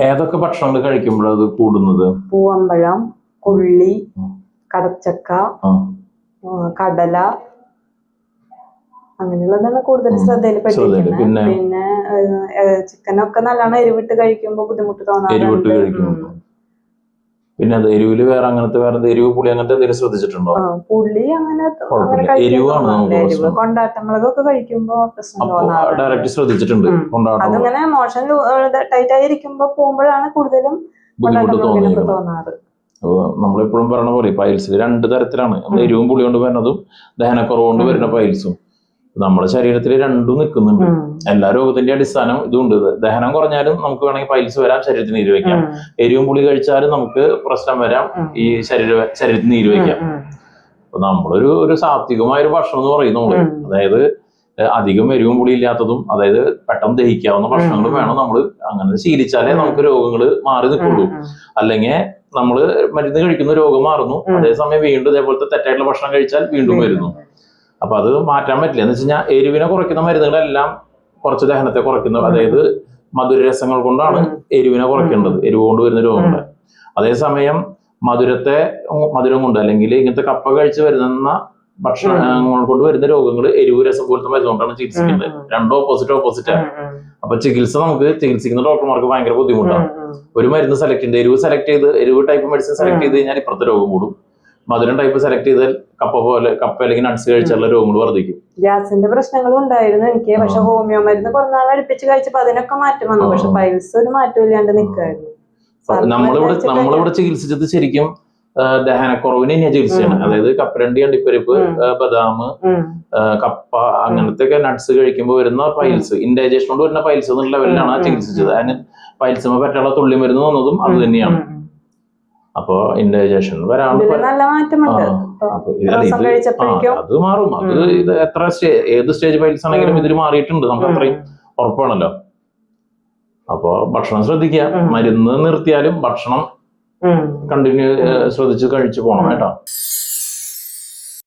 ഏതൊക്കെ ഭക്ഷണങ്ങൾ കഴിക്കുമ്പോഴാണ് അത് കൂടുന്നത്? പൂവമ്പഴം, കൊള്ളി, കടച്ചക്ക, കടല അങ്ങനെയുള്ളതാണ് കൂടുതൽ ശ്രദ്ധയിൽപ്പെട്ടിരിക്കുന്നത്. പിന്നെ ചിക്കനൊക്കെ നല്ലോണം എരിവിട്ട് കഴിക്കുമ്പോ ബുദ്ധിമുട്ട് തോന്നാറുണ്ട്. പിന്നെ അത് എരിവില് അങ്ങനത്തെ വേറെ എരിവ് പുളി അങ്ങനത്തെ എന്തെങ്കിലും ശ്രദ്ധിച്ചിട്ടുണ്ടോ? പുളി അങ്ങനെ എരിവ് കൊണ്ടാട്ടമുളകൊക്കെ കഴിക്കുമ്പോ പ്രശ്നം തോന്നാറുണ്ട്. ഡയറക്റ്റ് ശ്രദ്ധിച്ചിട്ടുണ്ട്. അതങ്ങനെ മോഷൻ ടൈറ്റ് ആയിരിക്കുമ്പോ പോകുമ്പോഴാണ് കൂടുതലും ബുദ്ധിമുട്ട് തോന്നാറ്. നമ്മളെപ്പോഴും പറഞ്ഞ പോലെ പൈൽസിൽ 2 തരത്തിലാണ്. എരിവും പുളി കൊണ്ട് വരുന്നതും ദഹനക്കുറവ് കൊണ്ട് വരുന്ന പൈൽസും. നമ്മുടെ ശരീരത്തിൽ രണ്ടും നിൽക്കുന്നുണ്ട്. എല്ലാ രോഗത്തിന്റെ അടിസ്ഥാനം ഇതുണ്ട്. ദഹനം കുറഞ്ഞാലും നമുക്ക് വേണമെങ്കിൽ പൈൽസ് വരാം, ശരീരത്തിന് നീര് വെക്കാം. എരിവും പുളി കഴിച്ചാലും നമുക്ക് പ്രശ്നം വരാം, ഈ ശരീരത്തിന് നീര് വെക്കാം. അപ്പൊ നമ്മളൊരു സാത്വികമായ ഒരു ഭക്ഷണം എന്ന് പറയുന്നു നമ്മള്. അതായത് അധികം എരിവും പുളി ഇല്ലാത്തതും, അതായത് പെട്ടെന്ന് ദഹിക്കാവുന്ന ഭക്ഷണങ്ങൾ വേണം നമ്മൾ. അങ്ങനെ ശീലിച്ചാലേ നമുക്ക് രോഗങ്ങൾ മാറി നിൽക്കുള്ളൂ. അല്ലെങ്കിൽ നമ്മള് മരുന്ന് കഴിക്കുന്ന രോഗം മാറുന്നു, അതേസമയം വീണ്ടും ഇതേപോലത്തെ തെറ്റായിട്ടുള്ള ഭക്ഷണം കഴിച്ചാൽ വീണ്ടും വരുന്നു. അപ്പൊ അത് മാറ്റാൻ പറ്റില്ല. എന്ന് വെച്ച് കഴിഞ്ഞാൽ എരിവിനെ കുറയ്ക്കുന്ന മരുന്നുകളെല്ലാം കുറച്ച് ദഹനത്തെ കുറയ്ക്കുന്നു. അതായത് മധുരരസങ്ങൾ കൊണ്ടാണ് എരിവിനെ കുറയ്ക്കേണ്ടത്, എരിവ് കൊണ്ട് വരുന്ന രോഗങ്ങൾ. അതേസമയം മധുരം കൊണ്ട് അല്ലെങ്കിൽ ഇങ്ങനത്തെ കപ്പ കഴിച്ച് വരുന്ന ഭക്ഷണങ്ങൾ കൊണ്ട് വരുന്ന രോഗങ്ങൾ എരിവ് രസം പോലത്തെ മരുന്നുകൊണ്ടാണ് ചികിത്സിക്കുന്നത്. രണ്ടും ഓപ്പോസിറ്റാണ്. അപ്പൊ ചികിത്സിക്കുന്ന ഡോക്ടർമാർക്ക് ഭയങ്കര ബുദ്ധിമുട്ടാണ്. ഒരു മരുന്ന് സെലക്ട് ചെയ്ത് എരിവ് ടൈപ്പ് മെഡിസിൻ സെലക്ട് ചെയ്ത് കഴിഞ്ഞാൽ ഇപ്പുറത്തെ രോഗം കൂടും. മധുരം ടൈപ്പ് സെലക്ട് ചെയ്താൽ കപ്പ അല്ലെങ്കിൽ നട്ട്സ് കഴിച്ചുള്ള രോഗങ്ങൾ വർദ്ധിക്കും. ഗ്യാസിന്റെ പ്രശ്നങ്ങളും ഉണ്ടായിരുന്നു എനിക്ക്. പക്ഷെ ഹോമിയോ മരുന്ന് കുറേ നാൾ അടുപ്പിച്ച് കഴിച്ചപ്പോ അതിനൊക്കെ മാറ്റം വന്നു. പക്ഷെ പൈൽസ് ഒരു മാറ്റം ഇല്ലാണ്ട് നിൽക്കായിരുന്നു. നമ്മളിവിടെ ചികിത്സിച്ചത് ശരിക്കും ദഹനക്കുറവിന് തന്നെയാണ് ചികിത്സയാണ്. അതായത് കപ്പലണ്ടി, അണ്ടിപ്പരിപ്പ്, ബദാം, കപ്പ അങ്ങനത്തെ നട്ട്സ് കഴിക്കുമ്പോൾ വരുന്ന പൈൽസ്, ഇൻഡൈജഷൻ കൊണ്ട് വരുന്ന പൈൽസ് എന്നുള്ള ലെവലിലാണ് ചികിത്സിച്ചത്. അതിന് പൈൽസുമ പറ്റുള്ള തുള്ളി മരുന്ന് വന്നതും അത് തന്നെയാണ്. അപ്പൊ ഇൻഡൈജഷൻ വരാണ്ട് നല്ല മാറ്റമുണ്ട്. അത് മാറും. ഇത് ഏത് സ്റ്റേജ് പൈൽസ് ആണെങ്കിലും ഇതിൽ മാറിയിട്ടുണ്ട്, നമുക്ക് അത്രയും ഉറപ്പാണല്ലോ. അപ്പൊ ഭക്ഷണം ശ്രദ്ധിക്കുക. മരുന്ന് നിർത്തിയാലും ഭക്ഷണം കണ്ടിന്യൂ ശ്രദ്ധിച്ച് കഴിച്ചു പോണം കേട്ടോ.